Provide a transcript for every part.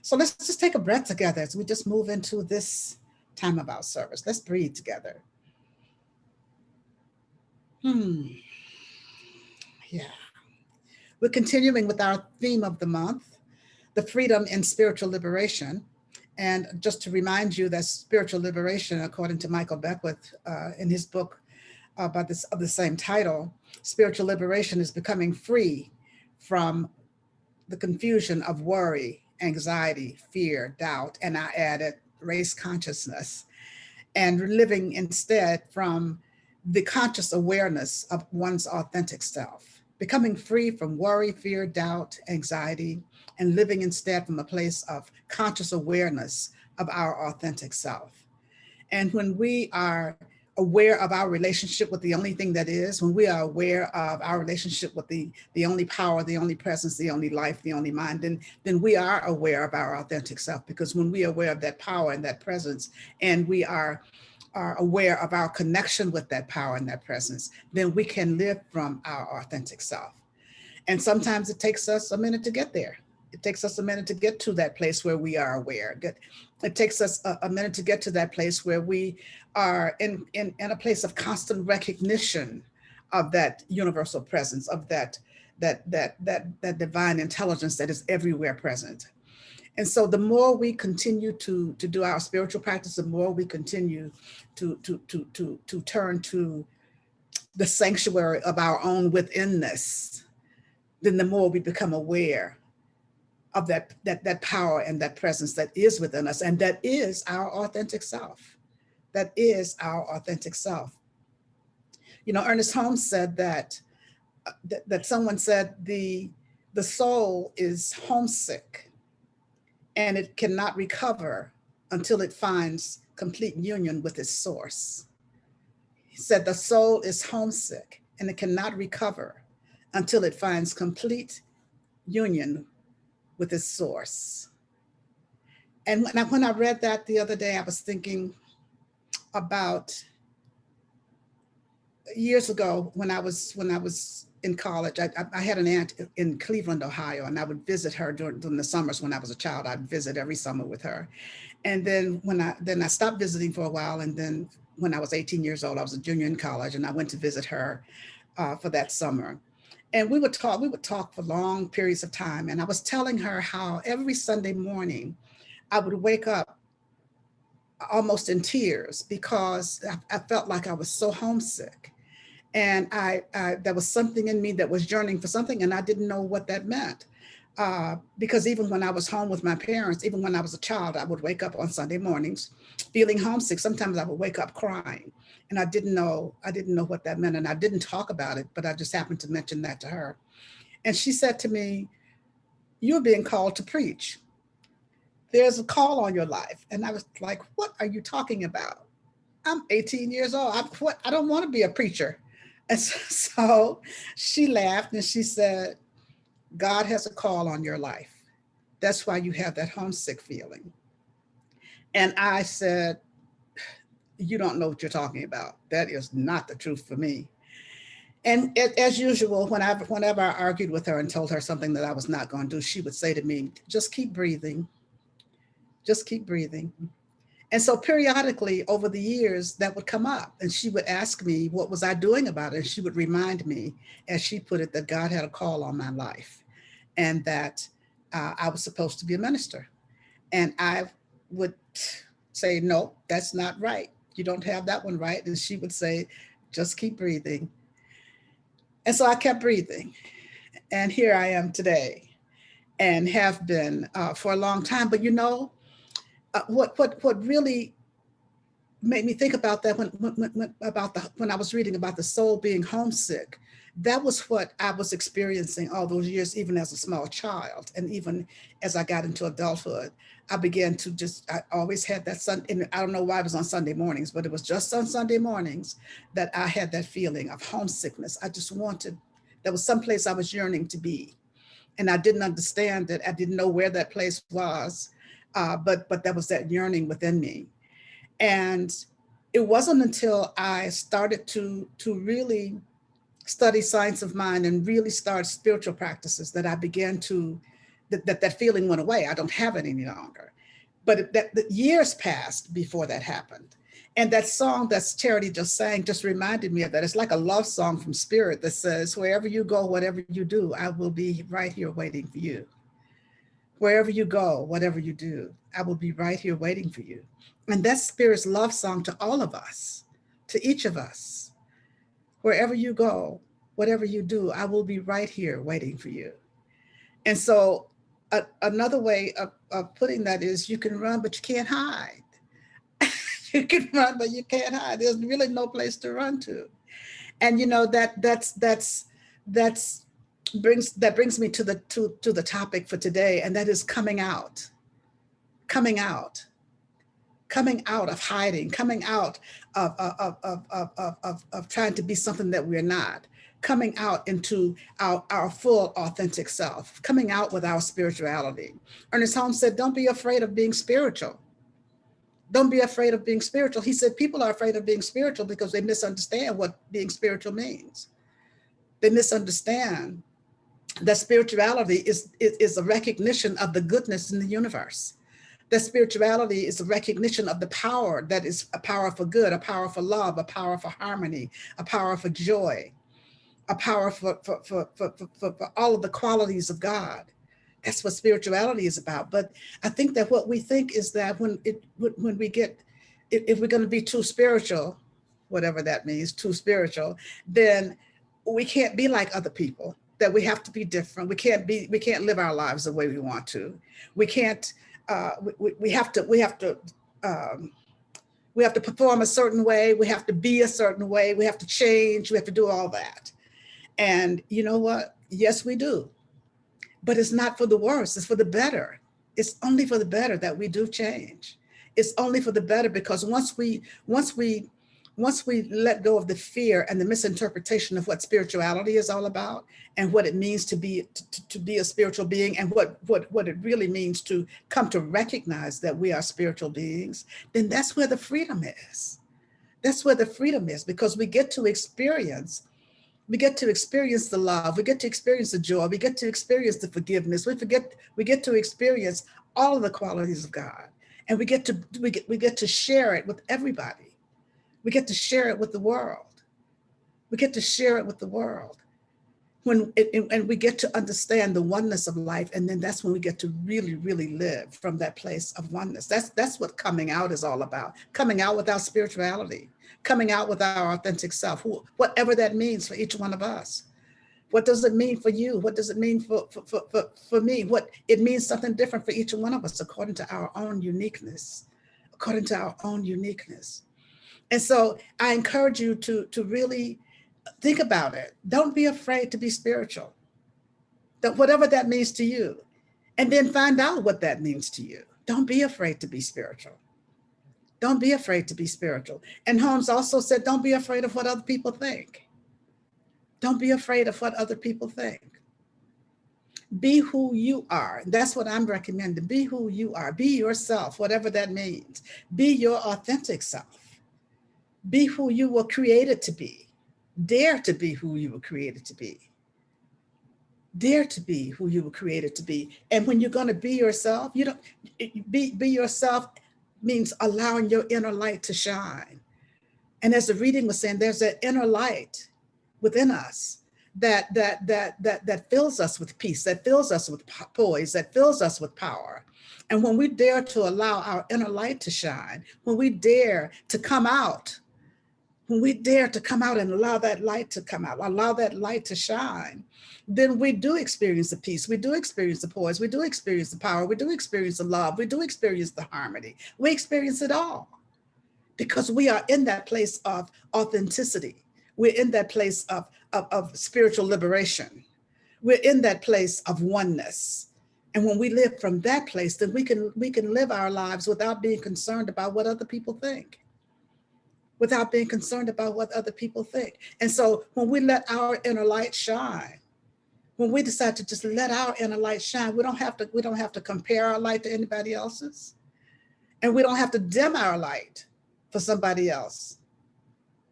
So let's just take a breath together as we just move into this time of our service. Let's breathe together. Yeah. We're continuing with our theme of the month, the freedom and spiritual liberation. And just to remind you that spiritual liberation, according to Michael Beckwith in his book about this of the same title, spiritual liberation is becoming free from the confusion of worry, anxiety, fear, doubt, and I added race consciousness, and living instead from the conscious awareness of one's authentic self, becoming free from worry, fear, doubt, anxiety, and living instead from a place of conscious awareness of our authentic self. And when we are aware of our relationship with the only thing that is, when we are aware of our relationship with the only power, the only presence, the only life, the only mind, then we are aware of our authentic self. Because when we are aware of that power and that presence, and we are aware of our connection with that power and that presence, then we can live from our authentic self. And sometimes it takes us a minute to get there. It takes us a minute to get to that place where we are aware. It takes us a minute to get to that place where we are in a place of constant recognition of that universal presence, of that divine intelligence that is everywhere present. And so the more we continue to do our spiritual practice, the more we continue to turn to the sanctuary of our own withinness, then the more we become aware of that power and that presence that is within us, and that is our authentic self. That is our authentic self. You know, Ernest Holmes said that someone said the soul is homesick and it cannot recover until it finds complete union with its source. He said the soul is homesick and it cannot recover until it finds complete union with its source. And when I read that the other day, I was thinking about years ago when I was in college. I had an aunt in Cleveland, Ohio, and I would visit her during the summers when I was a child. I'd visit every summer with her. And then I stopped visiting for a while, and then when I was 18 years old, I was a junior in college, and I went to visit her for that summer. And we would talk for long periods of time. And I was telling her how every Sunday morning I would wake up almost in tears because I felt like I was so homesick. And I there was something in me that was yearning for something, and I didn't know what that meant. Because even when I was home with my parents, even when I was a child, I would wake up on Sunday mornings feeling homesick. Sometimes I would wake up crying, and I didn't know what that meant, and I didn't talk about it, but I just happened to mention that to her. And she said to me, "You're being called to preach. There's a call on your life." And I was like, "What are you talking about? I'm 18 years old. I don't want to be a preacher." And so she laughed and she said, "God has a call on your life. That's why you have that homesick feeling." And I said, "You don't know what you're talking about. That is not the truth for me." And as usual, whenever I argued with her and told her something that I was not going to do, she would say to me, "Just keep breathing. Just keep breathing." And so periodically over the years that would come up, and she would ask me, what was I doing about it? And she would remind me, as she put it, that God had a call on my life, and that I was supposed to be a minister. And I would say, "No, that's not right. You don't have that one right." And she would say, "Just keep breathing." And so I kept breathing. And here I am today, and have been for a long time. But you know, what really made me think about that when I was reading about the soul being homesick, that was what I was experiencing all those years, even as a small child. And even as I got into adulthood, I began to I always had that and I don't know why it was on Sunday mornings, but it was just on Sunday mornings that I had that feeling of homesickness. I just wanted, there was some place I was yearning to be. And I didn't understand it. I didn't know where that place was, but there was that yearning within me. And it wasn't until I started to really study science of mind and really start spiritual practices that I began to that feeling went away. I don't have it any longer. But the years passed before that happened. And that song that Charity just sang just reminded me of that. It's like a love song from Spirit that says, wherever you go, whatever you do, I will be right here waiting for you. Wherever you go, whatever you do, I will be right here waiting for you. And that's Spirit's love song to all of us, to each of us. Wherever you go, whatever you do, I will be right here waiting for you. And so another way of putting that is you can run, but you can't hide. You can run, but you can't hide. There's really no place to run to. And you know, that brings me to the topic for today, and that is coming out of hiding, coming out of trying to be something that we're not, coming out into our full authentic self, coming out with our spirituality. Ernest Holmes said, don't be afraid of being spiritual. Don't be afraid of being spiritual. He said people are afraid of being spiritual because they misunderstand what being spiritual means. They misunderstand that spirituality is a recognition of the goodness in the universe. That spirituality is a recognition of the power that is a power for good, a power for love, a power for harmony, a power for joy, a power for all of the qualities of God. That's what spirituality is about. But I think that what we think is that when we get, if we're going to be too spiritual, whatever that means, too spiritual, then we can't be like other people, that we have to be different. We can't live our lives the way we want to. We can't, we have to perform a certain way. We have to be a certain way. We have to change. We have to do all that. And you know what? Yes, we do. But it's not for the worse, it's for the better. It's only for the better that we do change. It's only for the better, because once we let go of the fear and the misinterpretation of what spirituality is all about, and what it means to be a spiritual being, and what it really means to come to recognize that we are spiritual beings, then that's where the freedom is. That's where the freedom is, because we get to experience the love, we get to experience the joy, we get to experience the forgiveness, we get to experience all of the qualities of God, and we get to share it with everybody. We get to share it with the world. We get to share it with the world. And we get to understand the oneness of life, and then that's when we get to really, really live from that place of oneness. That's what coming out is all about. Coming out with our spirituality, coming out with our authentic self, whatever that means for each one of us. What does it mean for you? What does it mean for me? What it means something different for each one of us according to our own uniqueness, according to our own uniqueness. And so I encourage you to really think about it. Don't be afraid to be spiritual, that whatever that means to you, and then find out what that means to you. Don't be afraid to be spiritual. Don't be afraid to be spiritual. And Holmes also said, don't be afraid of what other people think. Don't be afraid of what other people think. Be who you are. That's what I'm recommending. Be who you are. Be yourself, whatever that means. Be your authentic self. Be who you were created to be. Dare to be who you were created to be. Dare to be who you were created to be. And when you're going to be yourself, you don't be yourself means allowing your inner light to shine. And as the reading was saying, there's that inner light within us that fills us with peace, that fills us with poise, that fills us with power. And when we dare to allow our inner light to shine, when we dare to come out, when we dare to come out and allow that light to come out, allow that light to shine, then we do experience the peace, we do experience the poise, we do experience the power, we do experience the love, we do experience the harmony. We experience it all because we are in that place of authenticity. We're in that place of spiritual liberation. We're in that place of oneness. And when we live from that place, then we can live our lives without being concerned about what other people think. Without being concerned about what other people think. And so when we let our inner light shine, when we decide to just let our inner light shine, we don't have to compare our light to anybody else's. And we don't have to dim our light for somebody else.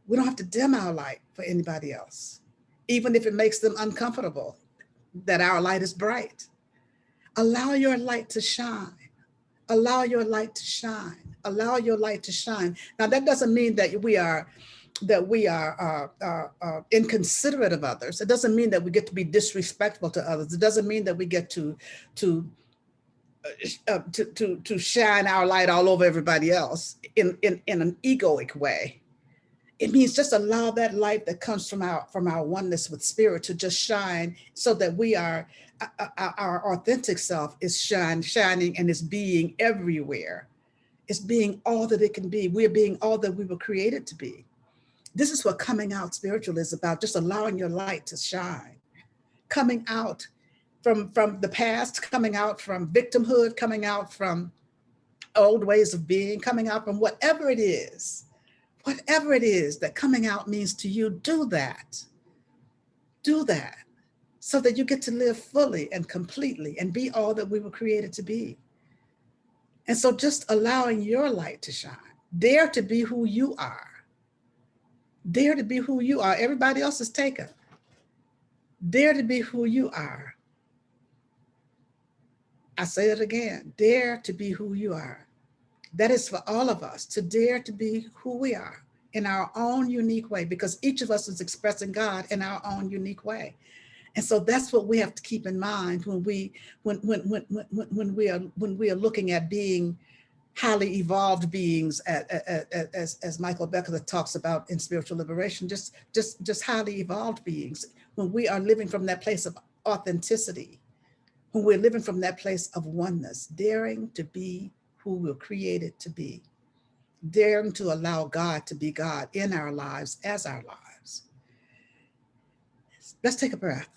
We don't have to dim our light for anybody else, even if it makes them uncomfortable that our light is bright. Allow your light to shine. Allow your light to shine. Allow your light to shine. Now, that doesn't mean that we are inconsiderate of others. It doesn't mean that we get to be disrespectful to others. It doesn't mean that we get to shine our light all over everybody else in an egoic way. It means just allow that light that comes from our oneness with spirit to just shine, so that we are our authentic self is shining and is being everywhere. It's being all that it can be. We're being all that we were created to be. This is what coming out spiritual is about, just allowing your light to shine. Coming out from the past, coming out from victimhood, coming out from old ways of being, coming out from whatever it is that coming out means to you. Do that so that you get to live fully and completely and be all that we were created to be. And so just allowing your light to shine. Dare to be who you are. Dare to be who you are. Everybody else is taken. Dare to be who you are. I say it again. Dare to be who you are. That is for all of us, to dare to be who we are in our own unique way, because each of us is expressing God in our own unique way. And so that's what we have to keep in mind when we are looking at being highly evolved beings, as Michael Becker talks about in Spiritual Liberation, just highly evolved beings. When we are living from that place of authenticity, when we're living from that place of oneness, daring to be who we're created to be, daring to allow God to be God in our lives as our lives. Let's take a breath.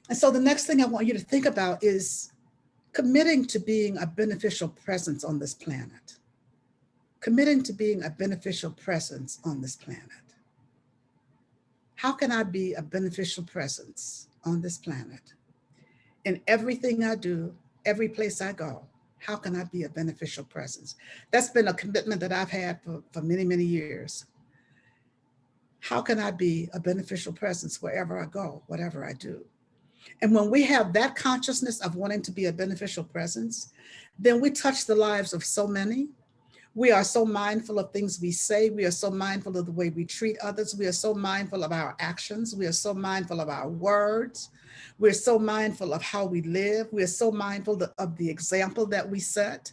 And so the next thing I want you to think about is committing to being a beneficial presence on this planet. Committing to being a beneficial presence on this planet. How can I be a beneficial presence on this planet? In everything I do, every place I go, how can I be a beneficial presence? That's been a commitment that I've had for many, many years. How can I be a beneficial presence wherever I go, whatever I do? And when we have that consciousness of wanting to be a beneficial presence, then we touch the lives of so many. We are so mindful of things we say. We are so mindful of the way we treat others. We are so mindful of our actions. We are so mindful of our words. We're so mindful of how we live. We're so mindful of the example that we set.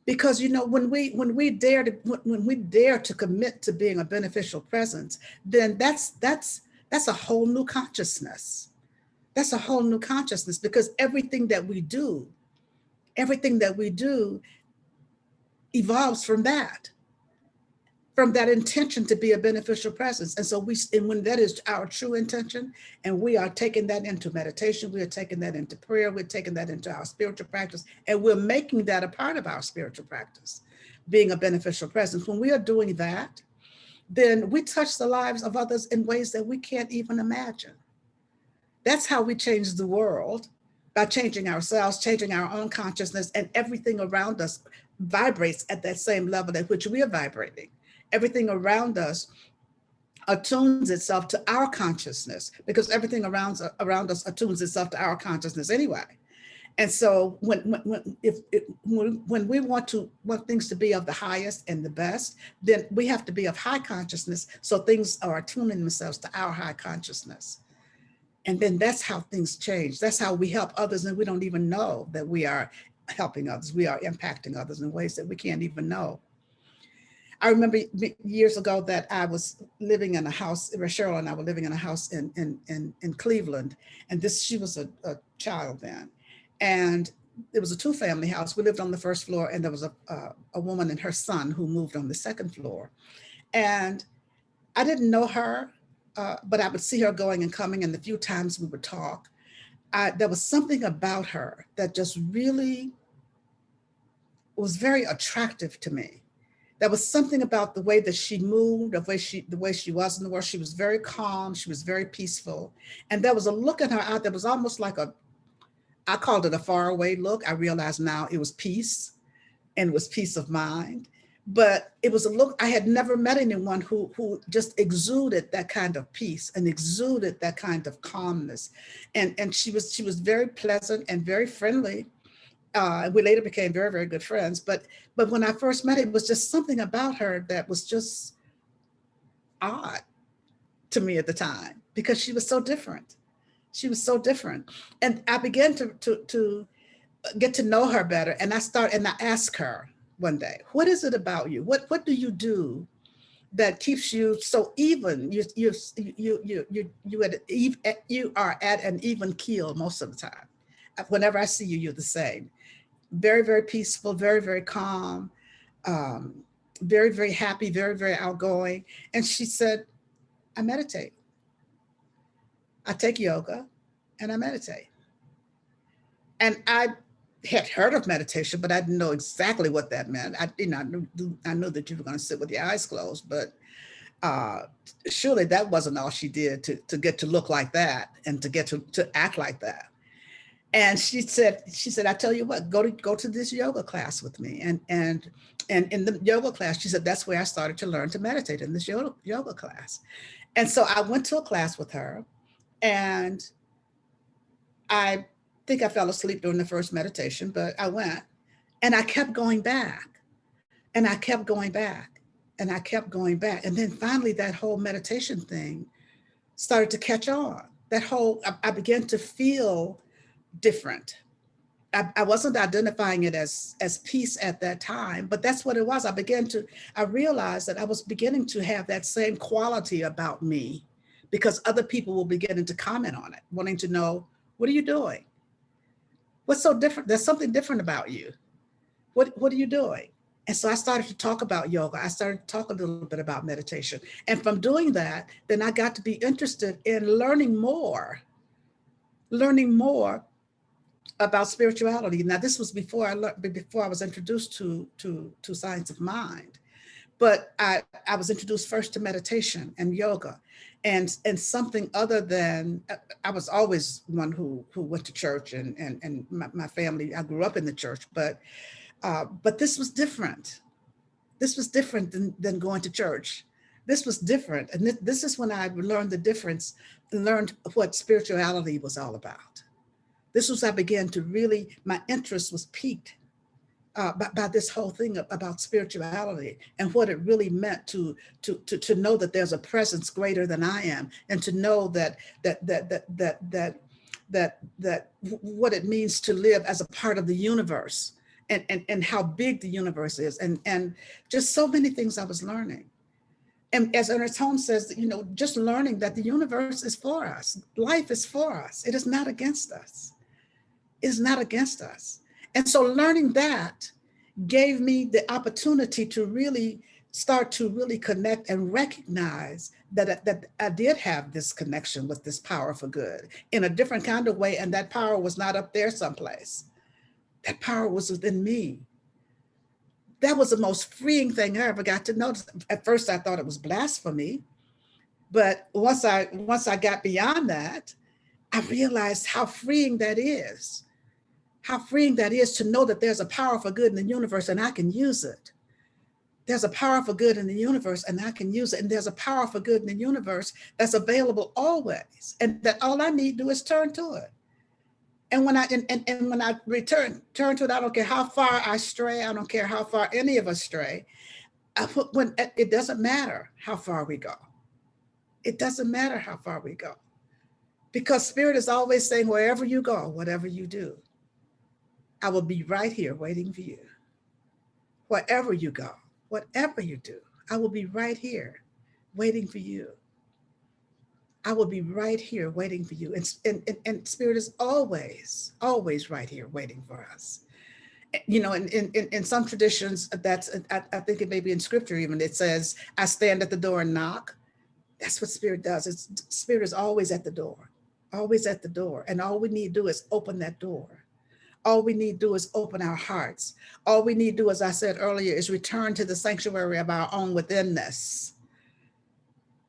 Because, you know, when we dare to commit to being a beneficial presence, then that's a whole new consciousness. That's a whole new consciousness, because everything that we do evolves from that intention to be a beneficial presence. And so when that is our true intention, and we are taking that into meditation, we are taking that into prayer, we're taking that into our spiritual practice, and we're making that a part of our spiritual practice, being a beneficial presence. When we are doing that, then we touch the lives of others in ways that we can't even imagine. That's how we change the world, by changing ourselves, changing our own consciousness, and everything around us vibrates at that same level at which we are vibrating. Everything around us attunes itself to our consciousness, because everything around us attunes itself to our consciousness anyway. And so when we want things to be of the highest and the best, then we have to be of high consciousness, so things are attuning themselves to our high consciousness. And then that's how things change. That's how we help others, and we don't even know that we are helping others. We are impacting others in ways that we can't even know. I remember years ago that I was living in a house, Cheryl and I were living in a house in Cleveland, and she was a child then. And it was a 2-family house. We lived on the first floor, and there was a woman and her son who moved on the second floor. And I didn't know her, but I would see her going and coming, and the few times we would talk, there was something about her that just really was very attractive to me. There was something about the way that she moved, the way she was in the world. She was very calm. She was very peaceful. And there was a look in her eye that was almost like I called it a faraway look. I realize now it was peace, and it was peace of mind. but it was a look. I had never met anyone who just exuded that kind of peace and exuded that kind of calmness. And she was very pleasant and very friendly. We later became very, very good friends. But when I first met her, it was just something about her that was just odd to me at the time, because she was so different. She was so different. And I began to get to know her better. And I asked her one day, what is it about you? What do you do that keeps you so even? You are at an even keel most of the time. Whenever I see you, you're the same. Very, very peaceful, very, very calm, um, very, very happy, very, very outgoing. And she said, I meditate. I take yoga and I meditate. And I had heard of meditation, but I didn't know exactly what that meant. I knew that you were going to sit with your eyes closed, but uh, surely that wasn't all she did to get to look like that and to get to act like that. And she said, I tell you what, go to this yoga class with me. And in the yoga class, she said, that's where I started to learn to meditate, in this yoga class. And so I went to a class with her, and I think I fell asleep during the first meditation, but I went, and I kept going back, and I kept going back, and I kept going back. And then finally that whole meditation thing started to catch on. I began to feel different. I wasn't identifying it as peace at that time, but that's what it was. I realized that I was beginning to have that same quality about me, because other people were beginning to comment on it, wanting to know, what are you doing? What's so different? There's something different about you. What are you doing? And so I started to talk about yoga. I started to talk a little bit about meditation. And from doing that, then I got to be interested in learning more about spirituality. Now, this was before I was introduced to science of mind, but I was introduced first to meditation and yoga, and something other than, I was always one who went to church, and my family, I grew up in the church, but this was different. This was different than going to church. This was different, and this is when I learned the difference, and learned what spirituality was all about. This was, I began to really, my interest was piqued by this whole thing about spirituality, and what it really meant to know that there's a presence greater than I am, and to know that what it means to live as a part of the universe, and how big the universe is, and just so many things I was learning. And as Ernest Holmes says, just learning that the universe is for us, life is for us. It is not against us. It is not against us. And so learning that gave me the opportunity to really start to really connect and recognize that I did have this connection with this power for good in a different kind of way. And that power was not up there someplace. That power was within me. That was the most freeing thing I ever got to notice. At first, I thought it was blasphemy. But once I got beyond that, I realized how freeing that is. How freeing that is to know that there's a power for good in the universe, and I can use it. There's a power for good in the universe, and I can use it. And there's a power for good in the universe that's available always. And that all I need to do is turn to it. And when I turn to it, I don't care how far I stray. I don't care how far any of us stray. When it doesn't matter how far we go. It doesn't matter how far we go. Because Spirit is always saying, wherever you go, whatever you do, I will be right here waiting for you. Wherever you go, whatever you do, I will be right here waiting for you. I will be right here waiting for you. And Spirit is always, always right here waiting for us. In some traditions, I think it may be in scripture even, it says, I stand at the door and knock. That's what Spirit does. Spirit is always at the door, always at the door. And all we need to do is open that door. All we need to do is open our hearts. All we need to do, as I said earlier, is return to the sanctuary of our own withinness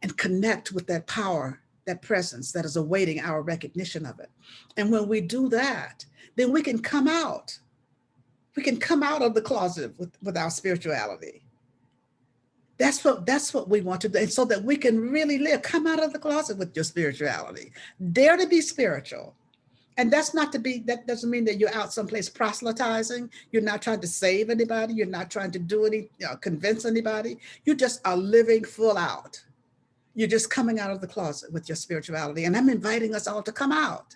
and connect with that power, that presence that is awaiting our recognition of it. And when we do that, then we can come out. We can come out of the closet with our spirituality. That's what we want to do. And so that we can really live, come out of the closet with your spirituality. Dare to be spiritual. And that's not to be, that doesn't mean that you're out someplace proselytizing. You're not trying to save anybody. You're not trying to do any, convince anybody. You just are living full out. You're just coming out of the closet with your spirituality. And I'm inviting us all to come out.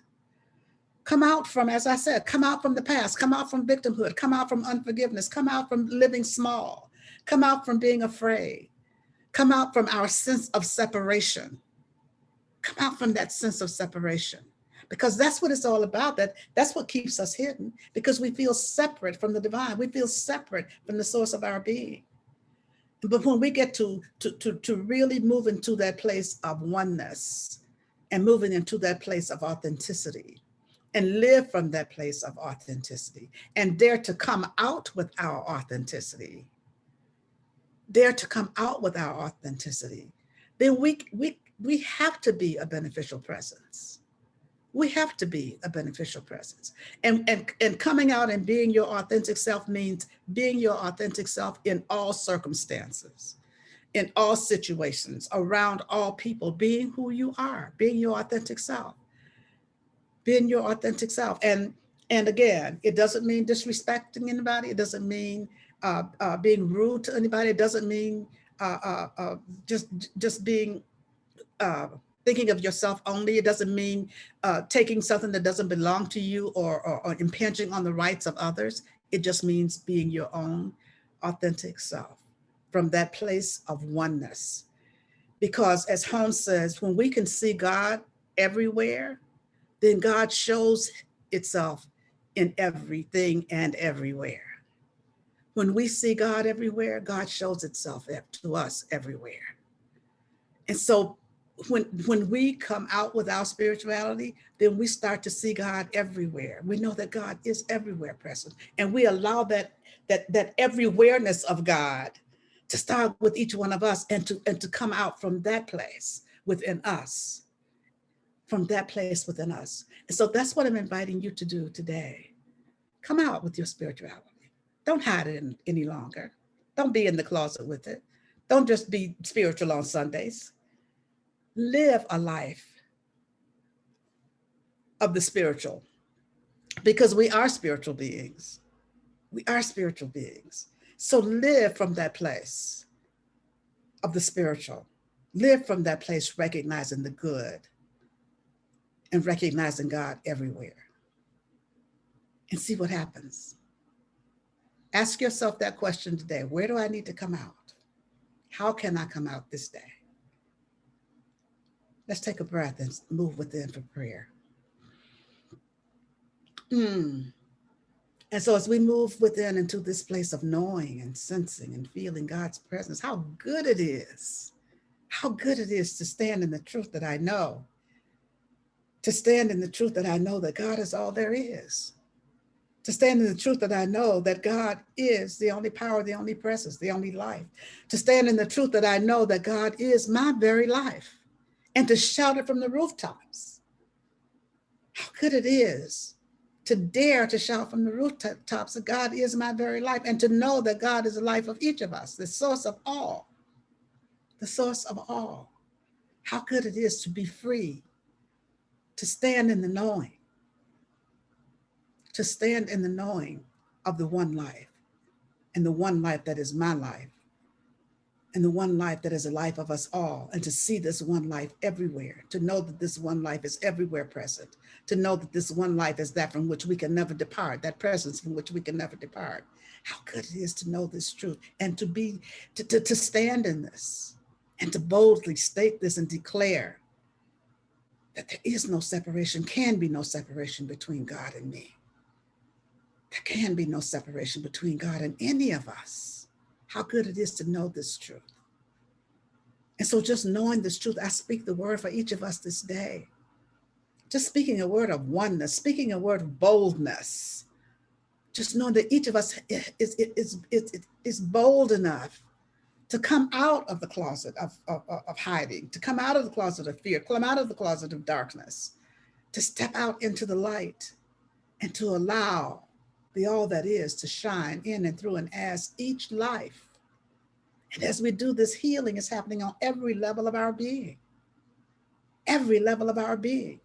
Come out from, as I said, come out from the past, come out from victimhood, come out from unforgiveness, come out from living small, come out from being afraid, come out from our sense of separation, come out from that sense of separation. Because that's what it's all about. That's what keeps us hidden, because we feel separate from the divine. We feel separate from the source of our being. But when we get to really move into that place of oneness and moving into that place of authenticity and live from that place of authenticity and dare to come out with our authenticity, then we have to be a beneficial presence. We have to be a beneficial presence. And coming out and being your authentic self means being your authentic self in all circumstances, in all situations, around all people, being who you are, being your authentic self, being your authentic self. And again, it doesn't mean disrespecting anybody. It doesn't mean being rude to anybody. It doesn't mean just being thinking of yourself only. It doesn't mean taking something that doesn't belong to you or impinging on the rights of others. It just means being your own authentic self from that place of oneness. Because as Holmes says, when we can see God everywhere, then God shows itself in everything and everywhere. When we see God everywhere, God shows itself to us everywhere. And so when we come out with our spirituality, then we start to see God everywhere. We know that God is everywhere present. And we allow that everywhereness of God to start with each one of us and to come out from that place within us. From that place within us. And so that's what I'm inviting you to do today. Come out with your spirituality. Don't hide it any longer. Don't be in the closet with it. Don't just be spiritual on Sundays. Live a life of the spiritual, because we are spiritual beings. We are spiritual beings. So live from that place of the spiritual. Live from that place, recognizing the good and recognizing God everywhere. And see what happens. Ask yourself that question today. Where do I need to come out? How can I come out this day? Let's take a breath and move within for prayer. And so as we move within into this place of knowing and sensing and feeling God's presence, how good it is to stand in the truth that I know, to stand in the truth that I know that God is all there is, to stand in the truth that I know that God is the only power, the only presence, the only life, to stand in the truth that I know that God is my very life, and to shout it from the rooftops. How good it is to dare to shout from the rooftops that God is my very life, and to know that God is the life of each of us, the source of all, the source of all. How good it is to be free, to stand in the knowing, to stand in the knowing of the one life, and the one life that is my life, and the one life that is a life of us all, and to see this one life everywhere, to know that this one life is everywhere present, to know that this one life is that from which we can never depart, that presence from which we can never depart. How good it is to know this truth, and to stand in this, and to boldly state this and declare that there is no separation, can be no separation between God and me. There can be no separation between God and any of us. How good it is to know this truth. And so just knowing this truth, I speak the word for each of us this day. Just speaking a word of oneness, speaking a word of boldness. Just knowing that each of us is bold enough to come out of the closet of hiding, to come out of the closet of fear, come out of the closet of darkness, to step out into the light and to allow the all that is to shine in and through and as each life. And as we do this, healing is happening on every level of our being, every level of our being.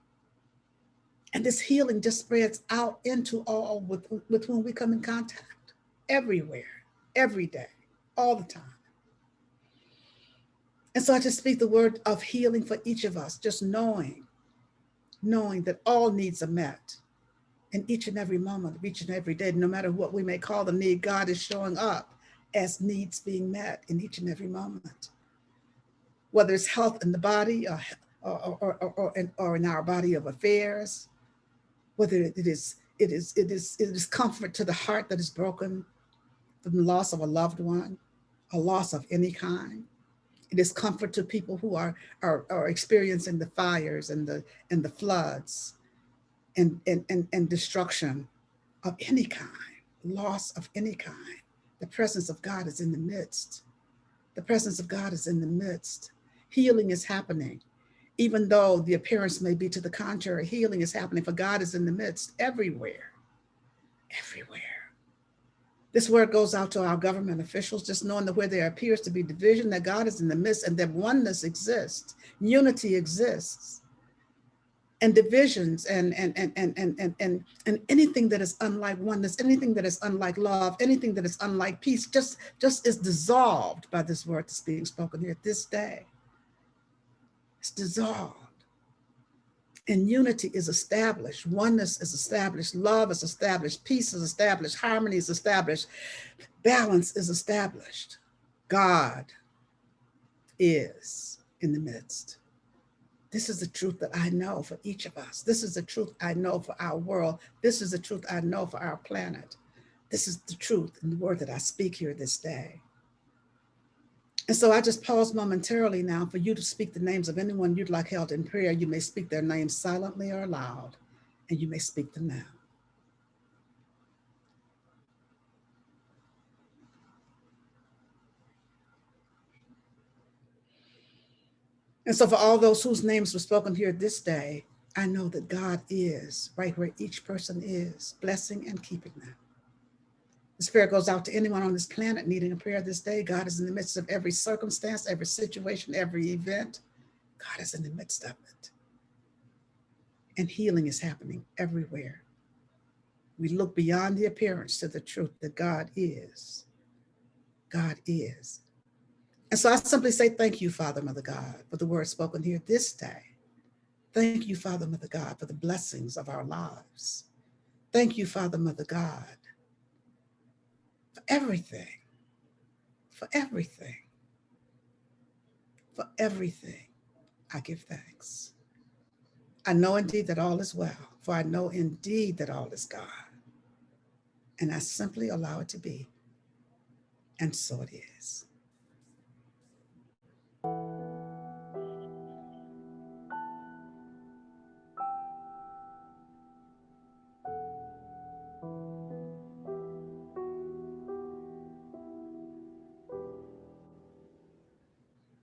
And this healing just spreads out into all with whom we come in contact, everywhere, every day, all the time. And so I just speak the word of healing for each of us, just knowing that all needs are met in each and every moment of each and every day. No matter what we may call the need, God is showing up as needs being met in each and every moment. Whether it's health in the body or in our body of affairs, whether it is comfort to the heart that is broken from the loss of a loved one, a loss of any kind. It is comfort to people who are experiencing the fires and the floods and destruction of any kind, loss of any kind. The presence of God is in the midst. The presence of God is in the midst. Healing is happening. Even though the appearance may be to the contrary, healing is happening, for God is in the midst everywhere, everywhere. This word goes out to our government officials, just knowing that where there appears to be division, that God is in the midst and that oneness exists, unity exists. And divisions and anything that is unlike oneness, anything that is unlike love, anything that is unlike peace, just is dissolved by this word that's being spoken here this day. It's dissolved. And unity is established, oneness is established, love is established, peace is established, harmony is established, balance is established. God is in the midst. This is the truth that I know for each of us. This is the truth I know for our world. This is the truth I know for our planet. This is the truth in the word that I speak here this day. And so I just pause momentarily now for you to speak the names of anyone you'd like held in prayer. You may speak their names silently or aloud, and you may speak them now. And so for all those whose names were spoken here this day, I know that God is right where each person is, blessing and keeping them. The Spirit goes out to anyone on this planet needing a prayer this day. God is in the midst of every circumstance, every situation, every event. God is in the midst of it. And healing is happening everywhere. We look beyond the appearance to the truth that God is. God is. And so I simply say thank you, Father, Mother God, for the word spoken here this day. Thank you, Father, Mother God, for the blessings of our lives. Thank you, Father, Mother God, for everything, for everything, for everything. I give thanks. I know indeed that all is well, for I know indeed that all is God. And I simply allow it to be. And so it is.